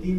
3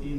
3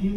3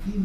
3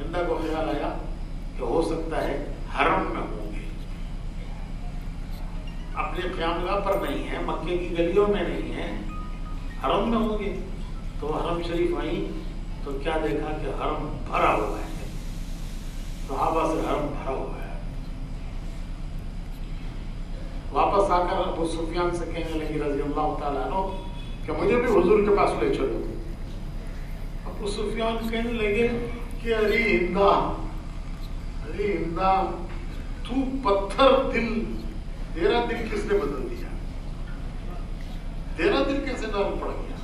ہندا کو خیال آیا کہ ہو سکتا ہے حرم میں ہوں گے، اپنے قیام گاہ پر نہیں ہے، مکے کی گلیوں میں نہیں ہے، حرم میں ہوں گے۔ تو حرم شریف آئی تو کیا دیکھا کہ حرم بھرا ہوا ہے، صحابہ سے حرم بھرا ہوا ہے۔ واپس آ کر ابو سفیان سے کہنے لگی رضی اللہ تعالیٰ عنہ کہ مجھے بھی حضور کے پاس لے چلو۔ ابو سفیان کہنے لگے کہ ارے ہندا تو پتھر دل، تیرا دل کس نے بدل دیا؟ تیرا دل کیسے نرم پڑ گیا؟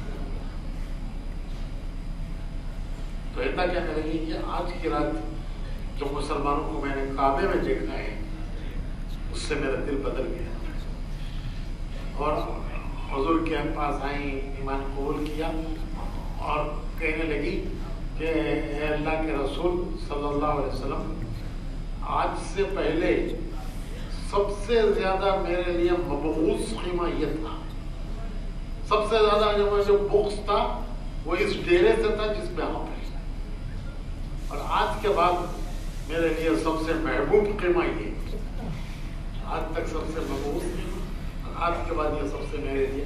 تو ہندا کہنے لگی کہ آج کی رات جو مسلمانوں کو میں نے کعبے میں دیکھا ہے اس سے میرا دل بدل گیا، اور حضور کے پاس آئیں، ایمان قبول کیا اور کہنے لگی کہ اے اللہ کے رسول صلی اللہ علیہ وسلم، آج سے پہلے سب سے زیادہ میرے لیے مبغوض خیمہ یہ تھا، سب سے زیادہ جو بغض تھا وہ اس ڈیرے سے تھا جس میں آپ ہیں، اور آج کے بعد میرے لیے سب سے محبوب خیمہ یہ، آج تک سب سے مبغوض خیمہ، آج کے بعد یہ سب سے میرے لیے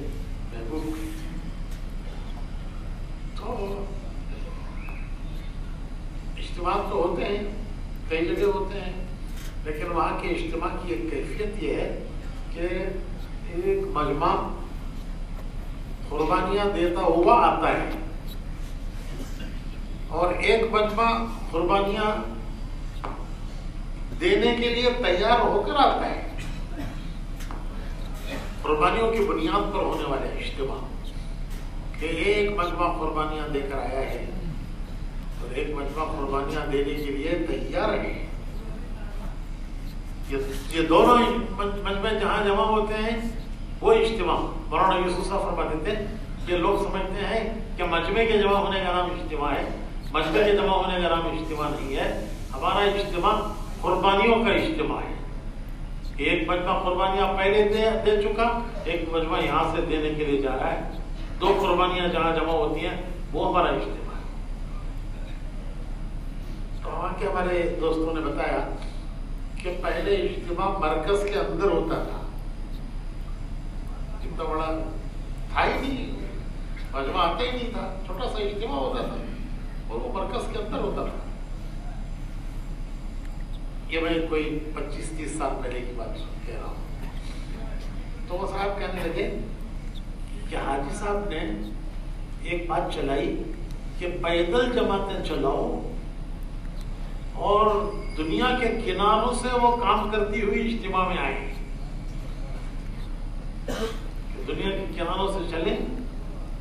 محبوب خیمہ۔ تو اجتماع تو ہوتے ہیں، کئی جگہ ہوتے ہیں، لیکن وہاں کے اجتماع کی ایک کیفیت یہ ہے کہ ایک مجمع قربانیاں دیتا ہوا آتا ہے، اور ایک مجمع قربانیاں دینے کے لیے تیار ہو کر آتا ہے۔ قربانیوں کی بنیاد پر ہونے والے اجتماع کہ ایک مجمع قربانیاں دے کر آیا ہے اور ایک مجمع قربانیاں دینے کے لیے تیار ہے، یہ دونوں مجمع جہاں جمع ہوتے ہیں وہ اجتماع۔ مولانا یوسف صاحب فرماتے تھے کہ لوگ سمجھتے ہیں کہ مجمع کے جمع ہونے کا نام اجتماع ہے، مجمع کے جمع ہونے کا نام اجتماع نہیں ہے۔ ہمارا اجتماع قربانیوں کا اجتماع ہے، ایک مجمع قربانیاں پہلے دے چکا، ایک مجمع یہاں سے دینے کے لیے جا رہا ہے، دو قربانیاں جہاں جمع ہوتی ہیں وہ ہمارا اجتماع ہے۔ تو وہاں کے ہمارے دوستوں نے بتایا کہ پہلے اجتماع مرکز کے اندر ہوتا تھا، اتنا بڑا تھا ہی نہیں، مجمع آتا ہی نہیں تھا، چھوٹا سا اجتماع ہوتا تھا اور وہ مرکز کے اندر ہوتا تھا۔ یہ میں کوئی 25-30 سال پہلے کی بات کہہ رہا ہوں۔ تو وہ صاحب کہنے لگے کہ حاجی صاحب نے ایک بات چلائی کہ پیدل جماعتیں چلاؤ اور دنیا کے کناروں سے وہ کام کرتی ہوئی اجتماع میں آئیں، دنیا کے کناروں سے چلیں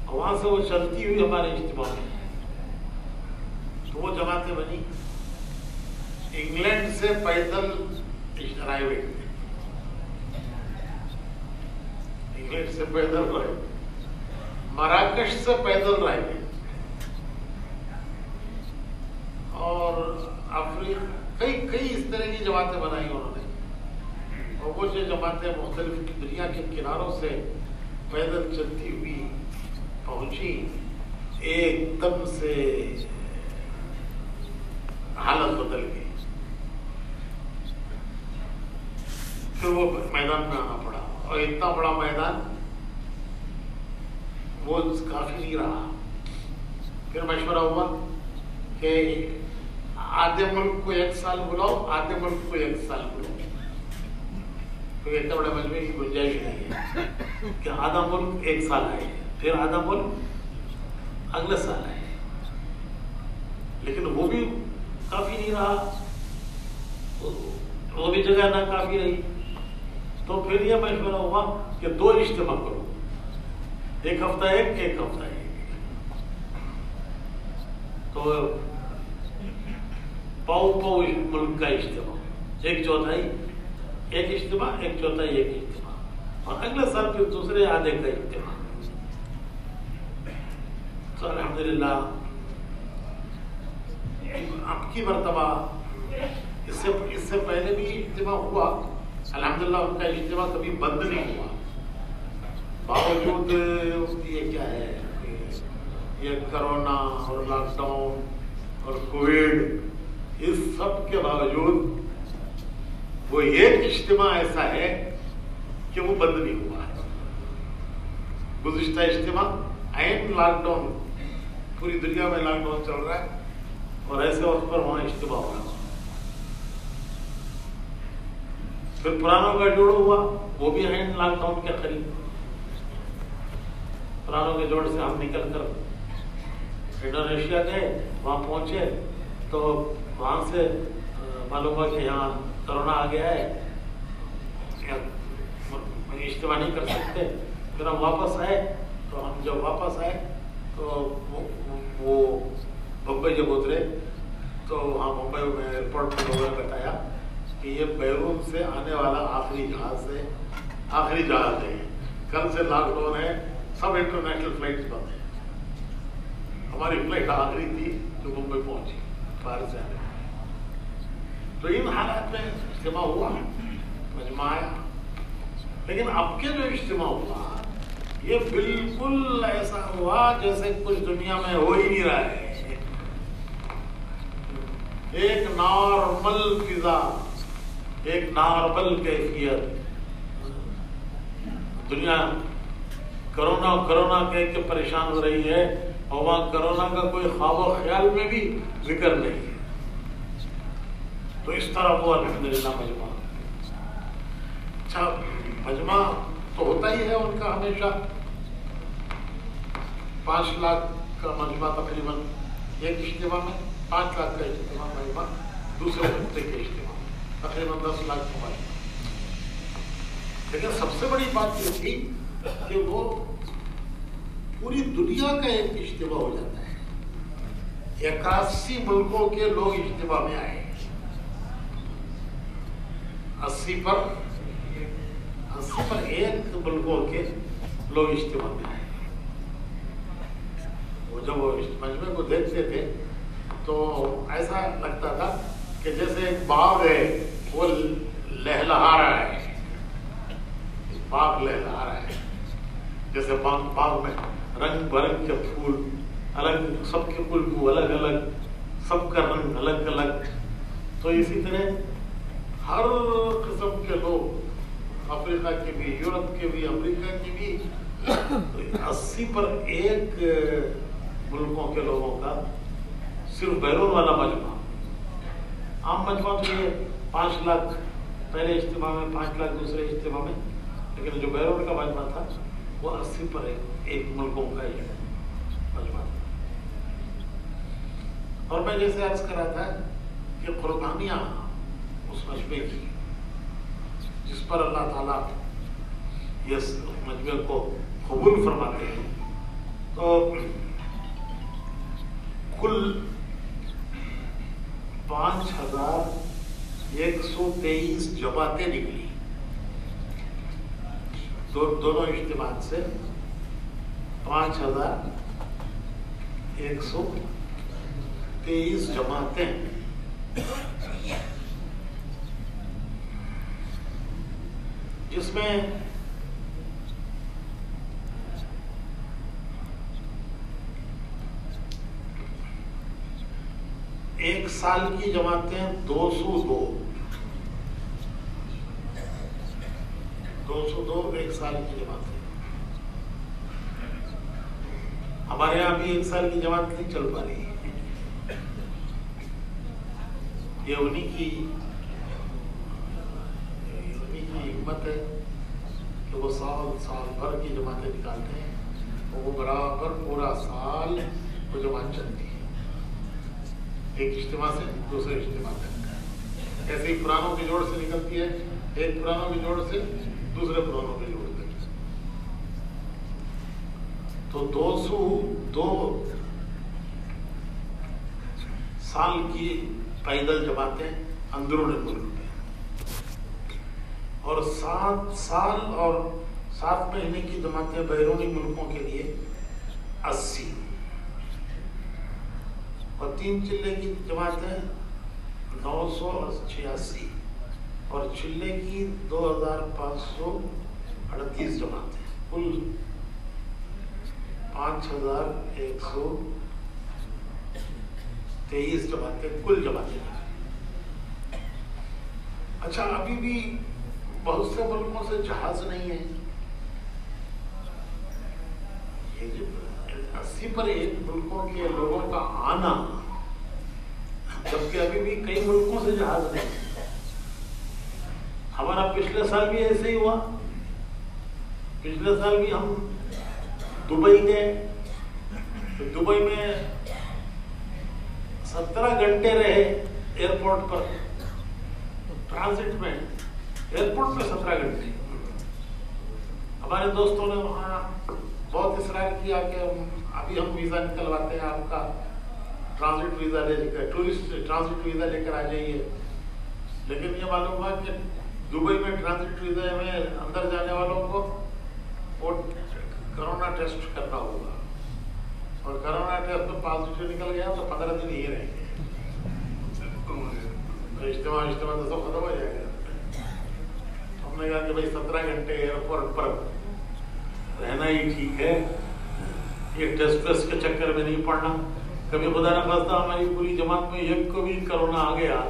اور وہاں سے وہ چلتی ہوئی ہمارے اجتماع میں۔ تو وہ جماعتیں بنی، انگلینڈ سے پیدل رائے ہوئے، انگلینڈ سے پیدل رائے، مراکش سے پیدل رائے ہوئے، اور افریقہ کئی اس طرح کی جماعتیں بنائی انہوں نے، اور وہ جو جماعتیں مختلف دنیا کے کناروں سے پیدل چلتی ہوئی پہنچی، ایک دم سے حالت بدل گئی، پھر وہ میدان میں آنا پڑا، اور اتنا بڑا میدان وہ کافی نہیں رہا۔ پھر مشورہ ہوا کہ آدھے ملک کو 1 سال بلاؤ، آدھے ملک کو 1 سال بلاؤ، کیونکہ اتنے بڑے مجمع کی گنجائش نہیں ہے کہ آدھا ملک 1 سال آئے، پھر آدھا ملک اگلے سال آئے، لیکن وہ بھی کافی نہیں رہا، وہ بھی جگہ نہ کافی رہی۔ تو پھر یہ مشورہ ہوا کہ 2 اجتماع کرو، 1 ہفتہ ایک ہفتہ ایک۔ تو پاؤ ملک کا اجتماع، 1/4 ایک اجتماع، 1/4 ایک اجتماع، اور اگلے سال پھر دوسرے آدھے کا اجتماع۔ تو الحمدللہ اب کی مرتبہ اس سے پہلے بھی اجتماع ہوا، الحمدللہ ان کا اجتماع کبھی بند نہیں ہوا، باوجود یہ کیا ہے، یہ کرونا اور لاک ڈاؤن اور کووڈ اس سب کے باوجود وہ ایک اجتماع ایسا ہے کہ وہ بند نہیں ہوا ہے. گزشتہ اجتماع عین لاک ڈاؤن، پوری دنیا میں لاک ڈاؤن چل رہا ہے اور ایسے وقت پر وہاں اجتماع ہو رہا ہے. پھر پرانوں کا جوڑ ہوا، وہ بھی عین لاک ڈاؤن کے قریب. پرانوں کے جوڑ سے ہم نکل کر انڈونیشیا گئے، وہاں پہنچے تو وہاں سے معلوم ہوا کہ یہاں کرونا آ گیا ہے، اجتماع نہیں کر سکتے. پھر ہم واپس آئے، تو ہم جب واپس آئے تو وہ بمبئی جب اترے تو وہاں ممبئی میں ایئرپورٹ پہ لوگوں نے بتایا کہ یہ بیرون سے آنے والا آخری جہاز ہے. کل سے لاک ڈاؤن ہے، سب انٹرنیشنل فلائٹس بند ہیں. ہماری فلائٹ آخری تھی جو ممبئی پہنچی باہر سے آنے. تو ان حالات میں اجتماع ہوا، مجمع آیا. لیکن اب کے جو اجتماع ہوا یہ بالکل ایسا ہوا جیسے کچھ دنیا میں ہو ہی نہیں رہا ہے. ایک نارمل فضا، ایک نارمل کیفیت. دنیا کرونا کہہ کے پریشان ہو رہی ہے اور وہاں کرونا کا کوئی خواب و خیال میں بھی ذکر نہیں ہے. تو اس طرح وہ الحمدللہ مجمع. اچھا، مجمع تو ہوتا ہی ہے ان کا ہمیشہ. 5 لاکھ کا مجمع تقریباً ایک اجتماع میں، 5 لاکھ کا اجتماع مجمع دوسرے ہفتے کے اجتماع تقریباً 10 لاکھ کا مجمع. لیکن سب سے بڑی بات یہ تھی کہ وہ پوری دنیا کا ایک اجتماع ہو جاتا ہے. 81 ملکوں کے لوگ اجتماع میں آئے. 80 پر ایک ملکوں کے لوگ اجتماع میں آئے. وہ جب وہ مجمع کو دیکھتے تھے تو ایسا لگتا تھا کہ جیسے ایک باغ ہے وہ لہلہا رہا ہے. باغ لہلہا رہا ہے، جیسے باغ میں رنگ برنگ کے پھول، الگ سب کے خوشبو الگ الگ، سب کا رنگ الگ الگ. تو اسی طرح ہر قسم کے لوگ، افریقہ کے بھی، یورپ کے بھی، امریکہ کے بھی، 80 پر ایک ملکوں کے لوگوں کا صرف بیرون والا مجمع. عام مجمع تو یہ 5 لاکھ پہلے اجتماع میں، 5 لاکھ دوسرے اجتماع میں، لیکن جو بیرون کا مجمع تھا وہ 80 پر ایک ملکوں کا ہی مجمع تھا. اور میں جیسے عرض کر رہا تھا کہ قربانیاں اس مجمع کی جس پر اللہ تعالیٰ اس مجمع کو قبول فرماتے ہیں، تو کل 5123 جماعتیں نکلی. دونوں اجتماع سے 5123 جماعتیں، جس میں ایک سال کی جماعتیں 202 ایک سال کی جماعتیں. ہمارے یہاں بھی ایک سال کی جماعت نہیں چل پا رہی. یہ انہی کی حکمت ہے کہ وہ سال بھر کی جماعتیں نکالتے ہیں اور وہ برابر پورا سال وہ جماعت چلتی ہے، ایک اجتماع سے دوسرے اجتماع تک. ایسے ہی پرانوں کے جوڑ سے نکلتی ہے، ایک پرانوں کے جوڑ سے دوسرے پرانوں کے جوڑ تک. تو 202 سال کی پیدل جماعتیں اندرون ملک میں، اور 7 سال اور 7 مہینے کی جماعتیں بیرونی ملکوں کے لیے 80، اور 3 چلے کی جماعتیں 986، اور چلے کی 2538 جماعتیں. کل 5123 جماعتیں، کل جماعتیں. اچھا ابھی بھی بہت سے ملکوں سے جہاز نہیں ہے. یہ جو 80% ملکوں کے لوگوں کا آنا، جبکہ ابھی بھی کئی ملکوں سے جہاز نہیں. ہمارا پچھلے سال بھی ایسے ہی ہوا. پچھلے سال بھی ہم دبئی گئے، تو دبئی میں 17 گھنٹے رہے ایئرپورٹ پر، ٹرانزٹ میں ایئرپورٹ پہ 17 گھنٹے. ہمارے دوستوں نے وہاں بہت اصرار کیا کہ ابھی ہم ویزا نکلواتے ہیں، آپ کا ٹرانزٹ ویزا لے کر، ٹورسٹ ٹرانزٹ ویزا لے کر آ جائیے. لیکن یہ معلوم ہوا کہ دبئی میں ٹرانزٹ ویزا میں اندر جانے والوں کو وہ کرونا ٹیسٹ کرنا ہوگا، اور کرونا ٹیسٹ میں پازیٹیو نکل گیا تو 15 دن ہی رہیں گے. اجتماع تو سب ختم ہو جائے گا. ہم نے کہا کہ بھائی 17 گھنٹے ایئرپورٹ پر رہنا ہی ٹھیک ہے، یہ ٹیسٹ کے چکر میں نہیں پڑنا. کبھی خدا نہ خواستہ ہماری پوری جماعت میں ایک کو بھی کرونا آ گیا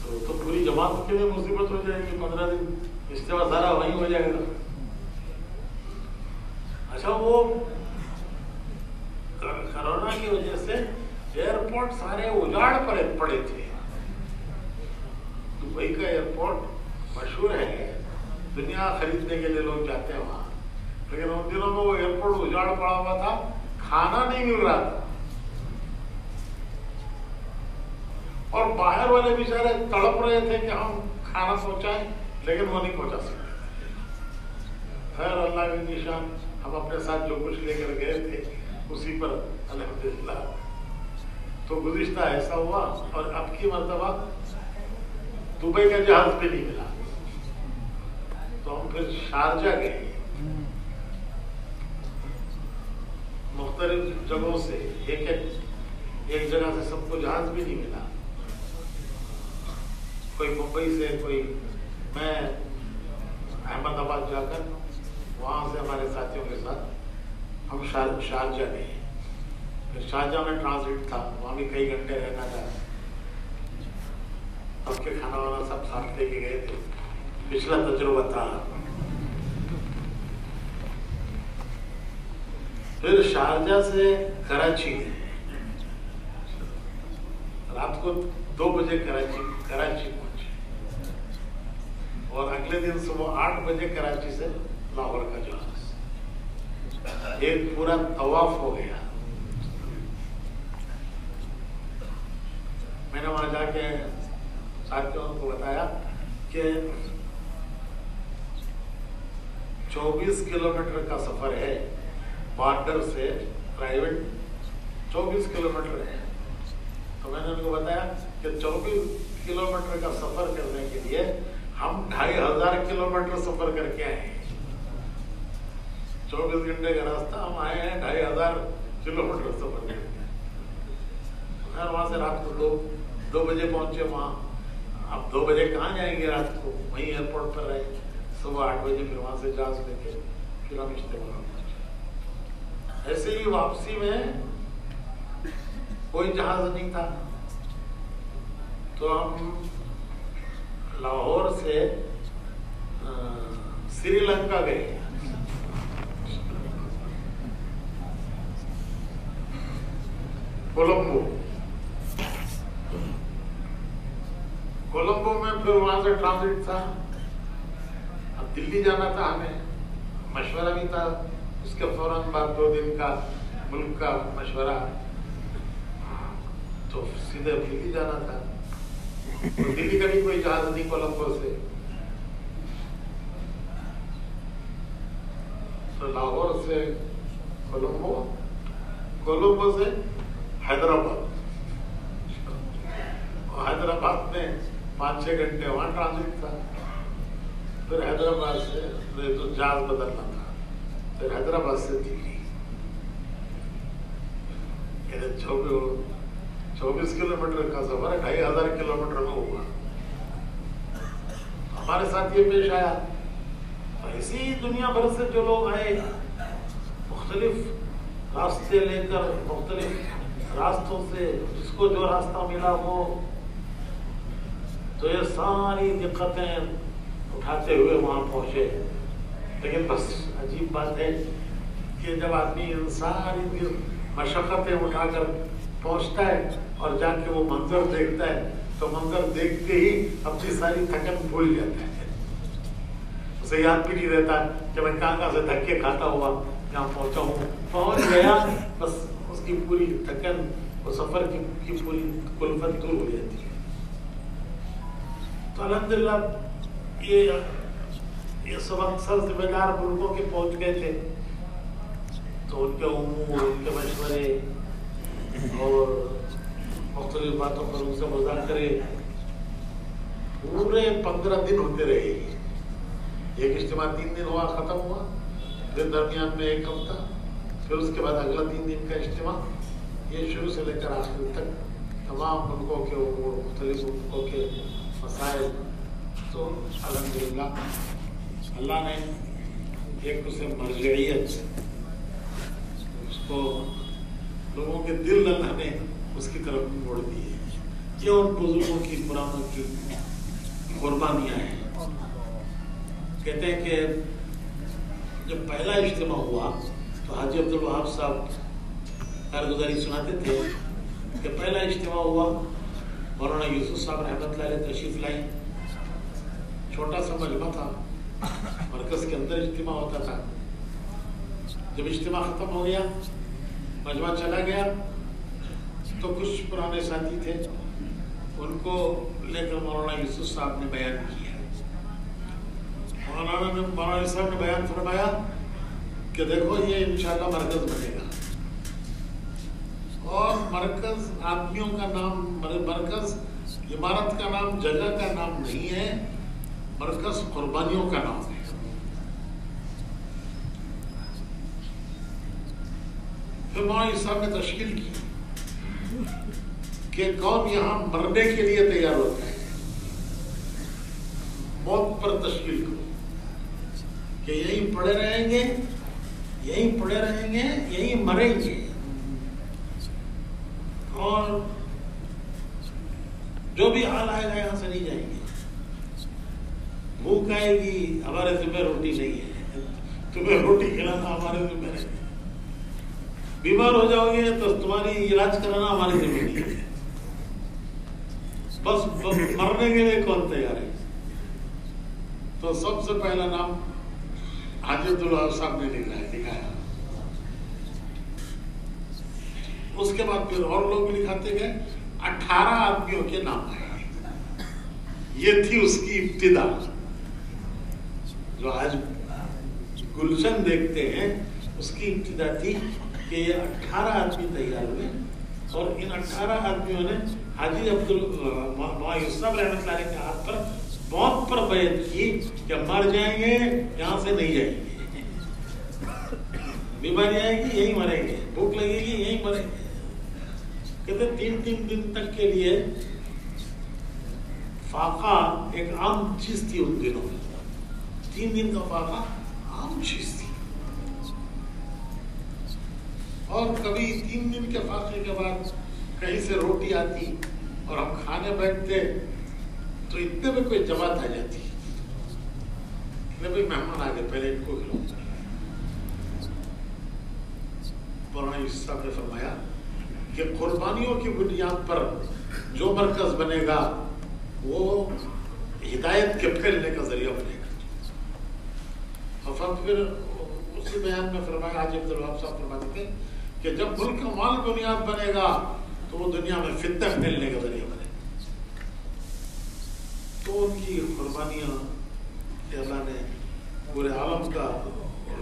تو پوری جماعت کے لیے مصیبت ہو جائے گی. 15 دن اجتماع سارا وہیں ہو جائے گا. اچھا وہ کرونا کی وجہ سے ایئرپورٹ سارے اجاڑ پڑے تھے. دبئی کا ایئرپورٹ مشہور ہے، دنیا خریدنے کے لیے لوگ جاتے ہیں وہاں، لیکن ان دنوں میں وہ ایئرپورٹ اجاڑ پڑا ہوا تھا، کھانا نہیں مل رہا تھا، اور باہر والے بیچارے تڑپ رہے تھے کہ ہم کھانا پہنچائیں، لیکن وہ نہیں پہنچا سکتے. خیر اللہ کی نشان، ہم اپنے ساتھ جو کچھ لے کر گئے تھے اسی پر الحمدللہ. تو گزشتہ ایسا ہوا، اور اب کی مرتبہ دبئی کا جہاز بھی نہیں ملا، تو ہم پھر شارجہ گئے. مختلف جگہوں سے ایک جگہ سے سب کو جہاز بھی نہیں ملا. کوئی ممبئی سے، کوئی میں احمد آباد جا کر وہاں سے ہمارے ساتھیوں کے ساتھ ہم شارجہ گئے. پھر شارجہ میں ٹرانزٹ تھا، وہاں بھی کئی گھنٹے رہنا تھا. اب کے کھانا وانا سب ساتھ لے کے گئے تھے. پچھلا تجربہ تھا. پھر شارجہ سے کراچی گئے. رات کو 2 بجے کراچی پہنچے، اور اگلے دن صبح 8 بجے کراچی سے لاہور کا جہاز. ایک پورا طواف ہو گیا. میں نے وہاں جا کے ساتھیوں کو بتایا کہ 24 کلومیٹر کا سفر ہے بارڈر سے پرائیویٹ، 24 کلومیٹر ہے. تو میں نے ان کو بتایا کہ 24 کلومیٹر کا سفر کرنے کے لیے ہم 2500 کلومیٹر سفر کر کے آئے ہیں. 24 گھنٹے کا راستہ، ہم آئے ہیں 2500 کلومیٹر سفر کر کے. وہاں سے رات کو 2 بجے پہنچے وہاں. اب 2 بجے کہاں جائیں گے رات کو، وہیں ایئرپورٹ پر رہے. صبح 8 بجے پھر وہاں سے جہاز لے کے پھر ہم اجتماع پہنچے. ایسے ہی واپسی میں کوئی جہاز نہیں تھا، تو ہم لاہور سے سری لنکا گئے. کولمبو میں پھر وہاں سے ٹرانزٹ تھا. اب دلی جانا تھا ہمیں، مشورہ بھی تھا. اس کے فوراً بعد 2 دن کا ملک کا مشورہ، تو سیدھے دلی جانا تھا. دلی کا بھی کوئی جہاز نہیں کولمبو سے. تو لاہور سے کولمبو سے حیدرآباد، حیدرآباد میں 5-6 گھنٹے وہاں ٹرانزٹ تھا. پھر حیدرآباد سے تو جہاز بدلنا تھا. پھر حیدرآباد سے دلی، 24 کلومیٹر کا سفر 2500 کلومیٹر میں ہوا. ہمارے ساتھ یہ پیش آیا. ایسی دنیا بھر سے جو لوگ آئے، مختلف راستے لے کر، مختلف راستوں سے، جس کو جو راستہ ملا وہ تو یہ ساری دقتیں اٹھاتے ہوئے وہاں پہنچے. لیکن بس عجیب بات ہے کہ جب آدمی ان ساری مشقتیں اٹھا کر پہنچتا ہے اور جا کے وہ منظر دیکھتا ہے تو منظر دیکھتے ہی اپنی ساری تھکن بھول جاتا ہے. اسے یاد بھی نہیں رہتا کہ میں کہاں سے دھکے کھاتا ہوا یہاں پہنچا ہوں. پہنچ گیا بس اس کی پوری تھکن اور سفر کی پوری کلفت دور ہو جاتی ہے. تو الحمدللہ یہ سب اکثر ذمہ دار ملکوں کے پہنچ گئے تھے تو ان کے امور، ان کے مشورے اور مختلف باتوں پر ان سے مذاکرے پورے 15 دن ہوتے رہے. ایک اجتماع 3 دن ہوا، ختم ہوا، پھر درمیان میں 1 ہفتہ، پھر اس کے بعد اگلا 3 دن کا اجتماع. یہ شروع سے لے کر آخر تک تمام ملکوں کے امور، مختلف ملکوں کے مسائل. تو الحمدللہ اللہ نے ایک اسے مرجعیت، اس کو لوگوں کے دل اللہ نے اس کی طرف موڑ دی ہے. یہ ان بزرگوں کی پرانوں کی قربانیاں ہیں. کہتے ہیں کہ جب پہلا اجتماع ہوا تو حاجی عبدالوہاب صاحب کارگزاری سناتے تھے کہ پہلا اجتماع ہوا، مولانا یوسف صاحب رحمۃ اللہ علیہ تشریف لائے. چھوٹا سا مجمع تھا، مرکز کے اندر اجتماع ہوتا تھا. جب اجتماع ختم ہو گیا، مجمع چلا گیا تو کچھ پرانے ساتھی تھے، ان کو لے کر مولانا یوسف صاحب نے بیان کیا. مولانا صاحب نے بیان فرمایا کہ دیکھو یہ انشاءاللہ مرکز بنے گا، اور مرکز آدمیوں کا نام، مرکز عمارت کا نام، جگہ کا نام نہیں ہے، مرکز قربانیوں کا نام ہے. پھر مولانا صاحب نے تشکیل کی کہ کون یہاں مرنے کے لیے تیار ہوتا ہے، موت پر تشکیل کرو کہ یہیں پڑے رہیں گے، یہیں پڑے رہیں گے، یہیں مریں گے، اور جو بھی حال آئے گا یہاں سے نہیں جائیں گے. بھوک آئے گی، ہمارے ذمہ روٹی نہیں ہے، تمہیں روٹی کھلانا ہمارے ذمہ نہیں ہے. بیمار ہو جاؤ گے تو تمہاری علاج کرانا ہماری ذمہ نہیں ہے. بس مرنے کے لیے کون تیار ہے؟ تو سب سے پہلا نام حاجی عبدالوہاب صاحب نے لکھایا. اس کے بعد پھر اور لوگ لکھاتے گئے. 18 آدمیوں کے نام آئے. یہ تھی اس کی ابتدا. جو آج گلشن دیکھتے ہیں اس کی ابتدا تھی کہ یہ 18 آدمی تیار ہوئے، اور ان 18 آدمیوں نے حاجی یوسف رحمۃ اللہ علیہ کے ہاتھ پر موت پر بیعت کی کہ مر جائیں گے، یہاں سے نہیں جائیں گے. بیماری آئے گی یہیں مریں گے، بھوک لگے گی یہیں مریں گے. کہتے 3 دن تک کے لیے فاقہ ایک عام چیز تھی ان دنوں میں. 3 دن کا فاقہ عام چیز تھی. اور کبھی 3 دن کے فاقے کے بعد کہیں سے روٹی آتی اور ہم کھانے بیٹھتے تو اتنے میں کوئی جماعت آ جاتی کہ بھائی مہمان آ گئے، پہلے ان کو کھلاؤ. مولانا یوسف صاحب نے فرمایا کہ قربانیوں کی بنیاد پر جو مرکز بنے گا وہ ہدایت کے پھیلنے کا ذریعہ بنے گا. اور پھر اسی بیان میں فرمایا، حاجی عبدالوہاب صاحب فرماتے تھے کہ جب ملک کا مال بنیاد بنے گا تو وہ دنیا میں فتنہ پھیلنے کا ذریعہ بنے گا. تو ان کی قربانیاں کہ اللہ نے پورے عالم کا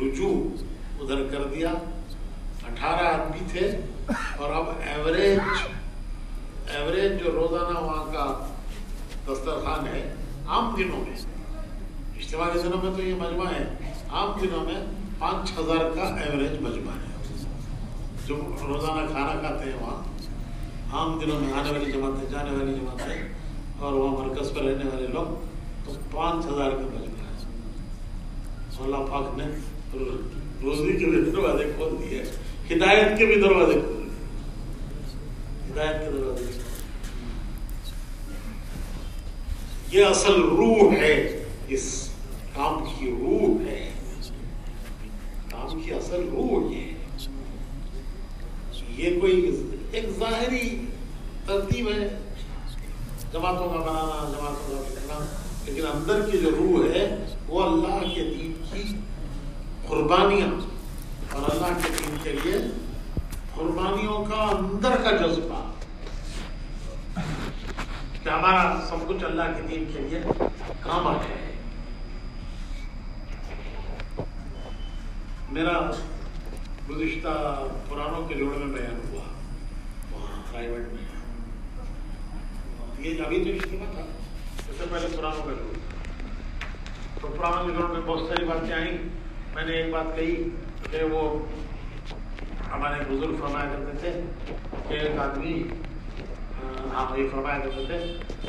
رجوع ادھر کر دیا. 18 آدمی تھے، اور اب ایوریج جو روزانہ وہاں کا دسترخوان ہے، عام دنوں میں، اجتماع کے دنوں میں تو یہ مجمع ہے، عام دنوں میں 5,000 کا ایوریج مجمع ہے جو روزانہ کھانا کھاتے ہیں. وہاں عام دنوں میں آنے والی جماعتیں، جانے والی جماعتیں، اور وہاں مرکز پر رہنے والے لوگ، تو 5,000 کا مجمع ہے. اللہ پاک نے روزی کے بھی دروازے کھول دیے، ہدایت کے بھی دروازے کھول دیے، ہدایت کے دروازے. یہ اصل روح ہے، اس کام کی روح ہے، کام کی اصل روح یہ کوئی ایک ظاہری ترتیب ہے، جماعتوں کا بنانا، جماعتوں کا بنانا، لیکن اندر کی جو روح ہے وہ اللہ کے دین کی قربانیاں، اور اللہ کے دین کے لیے قربانیوں کا اندر کا جذبہ کہ ہمارا سب کچھ اللہ کے دین کے لیے کام آ جائے۔ میرا گزشتہ پرانوں کے جوڑے میں بیان ہوا وہاں پرائیویٹ میں، یہ ابھی تو اجتماع تھا، اس سے پہلے پرانوں کا جوڑا، تو پرانوں کے جوڑے میں بہت ساری باتیں آئیں۔ میں نے ایک بات کہی کہ وہ ہمارے بزرگ فرمایا کرتے تھے کہ ایک آدمی یہ فرمایا کرتے تھے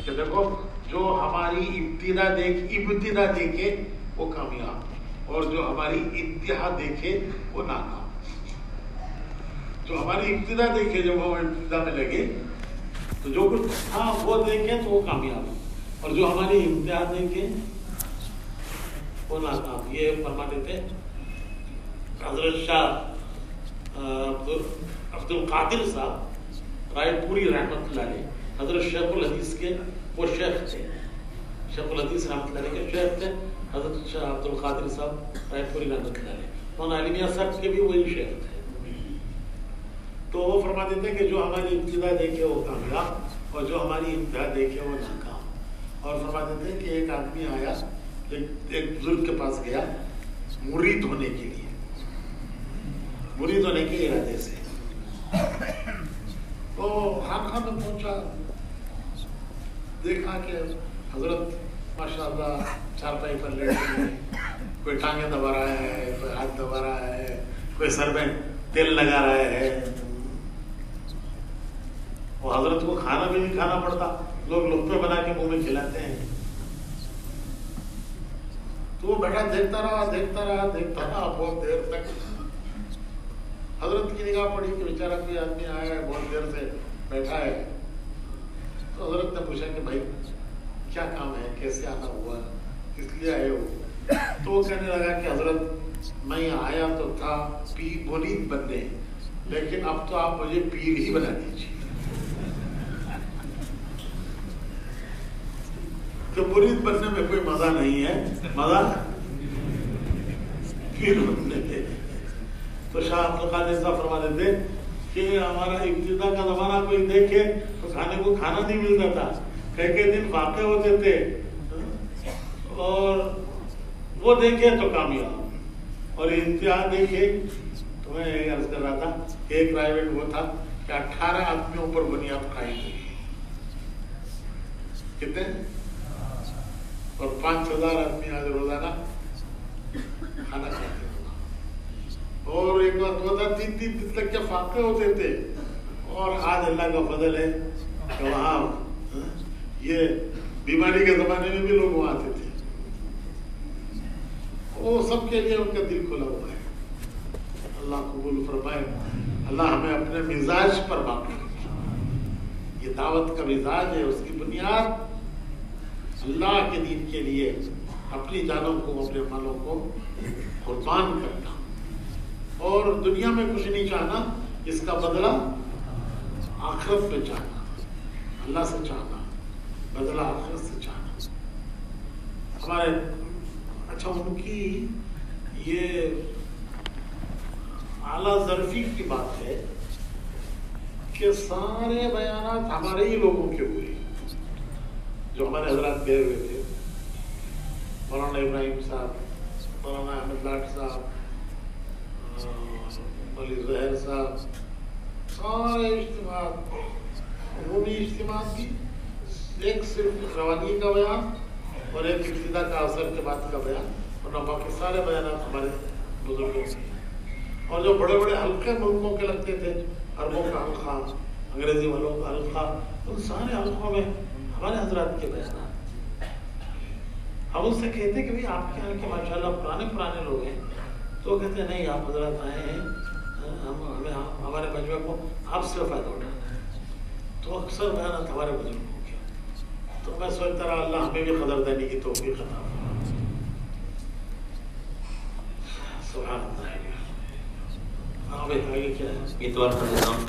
کہ دیکھو جو ہماری ابتدا دیکھے وہ کامیاب، اور جو ہماری انتہا دیکھے وہ ناکام۔ جو ہماری ابتدا دیکھے، جب وہ ابتدا میں لگے تو جو کچھ تھا وہ دیکھے تو وہ کامیاب، اور جو ہماری انتہا دیکھے وہ ناکام۔ یہ فرماتے تھے حضرت شاہ عبد القادر صاحب رائے پوری رحمۃ اللہ علیہ، حضرت شیخ الحدیث کے وہ شیخ تھے، شیخ الحدیث رحمۃ اللہ علیہ کے شیخ تھے حضرت شاہ عبد القادر صاحب رائے پوری رحمۃ اللہ علیہ، اور عالمیہ صاحب کے بھی وہی شیخ تھے۔ تو وہ فرماتے تھے کہ جو ہماری ابتدا دیکھے وہ کامیاب، اور جو ہماری انتہا دیکھے وہ ناکام۔ اور فرماتے تھے کہ ایک آدمی آیا، ایک بزرگ کے پاس گیا مرید ہونے کے لیے، مرید ہونے کے ارادے سے، تو خانقاہ میں پہنچا، دیکھا کہ حضرت ماشاءاللہ چارپائی پر لیٹے ہیں، کوئی ٹانگیں دبا رہا ہے، کوئی ہاتھ دبا رہا ہے، کوئی سر میں تیل لگا رہا ہے۔ وہ حضرت کو کھانا بھی نہیں کھانا پڑتا، لوگ لقمے بنا کے منہ میں کھلاتے ہیں۔ تو وہ بیٹھا دیکھتا رہا بہت دیر تک۔ حضرت کی نگاہ پڑی کہ بیچارہ کوئی آدمی آیا ہے، بہت دیر سے بیٹھا ہے۔ تو حضرت نے پوچھا کہ بھائی کیا کام ہے، کیسے آنا ہوا، کس لیے آئے ہو؟ تو وہ کہنے لگا کہ حضرت میں آیا تو تھا مرید بننے، لیکن اب تو آپ مجھے پیر ہی بنا دیجیے۔ تو مرید بننے میں کوئی مزہ نہیں ہے، مزہ پیر بننے میں۔ تو شاہ عبد القادر صاحب فرما دیتے کہ ہمارا ابتدا کا زمانہ کوئی دیکھے تو کھانے کو کھانا نہیں ملتا تھا، کئی دن واقع ہوتے تھے، اور وہ دیکھے تو کامیاب، اور انتہا دیکھے تو میں یہ عرض کر رہا تھا کہ ایک پرائیویٹ وہ تھا کہ 18 آدمیوں پر بنیاد کھائی گئی، کتنے، اور 5000 آدمی آج روزانہ کھانا کھاتے، اور ایک بات وہ تھا 3 دن تک کے فاقے ہوتے تھے، اور آج اللہ کا فضل ہے کہ وہاں یہ بیماری کے زمانے میں بھی لوگ وہاں آتے تھے۔ وہ سب کے لیے ان کا دل کھلا ہوا ہے، اللہ قبول فرمائے، اللہ ہمیں اپنے مزاج پر باقی رکھے۔ یہ دعوت کا مزاج ہے، اس کی بنیاد اللہ کے دین کے لیے اپنی جانوں کو، اپنے مالوں کو قربان کرنا، اور دنیا میں کچھ نہیں چاہنا، اس کا بدلہ آخرت میں چاہنا، اللہ سے چاہنا، بدلہ آخرت سے چاہنا۔ ہمارے اچھا ان کی یہ اعلیٰ ظرفی کی بات ہے کہ سارے بیانات ہمارے ہی لوگوں کے ہوئے، جو ہمارے حضرات گئے ہوئے تھے، مولانا ابراہیم صاحب، مولانا احمد لاٹ صاحب، مولی زہر صاحب، سارے اجتماعات، عمومی اجتماعات بھی، ایک صرف روانی کا بیان اور ایک ابتدا کا اثر کے بعد کا بیان، اور باقی سارے بیانات ہمارے بزرگوں سے۔ اور جو بڑے بڑے حلقے ملکوں کے لگتے تھے، عربوں کا حلقہ، انگریزی والوں کا حلقہ، ان سارے حلقوں میں ہمارے حضرات کے بیانات۔ ہم ان سے کہتے کہ بھئی آپ کے یہاں کے ماشاءاللہ پرانے لوگ ہیں، تو کہتے ہیں نہیں آپ حضرات آئے ہیں، ہمیں ہمارے مجمع کو آپ سے فائدہ اٹھانا ہے، تو اکثر بیانات ہمارے بزرگوں کے، تو میں سوچتا رہا اللہ ہمیں بھی قدردانی کی توفیق عطا فرمائے. سبحان اللہ. آگے کیا ہے؟ اتوار کا نظام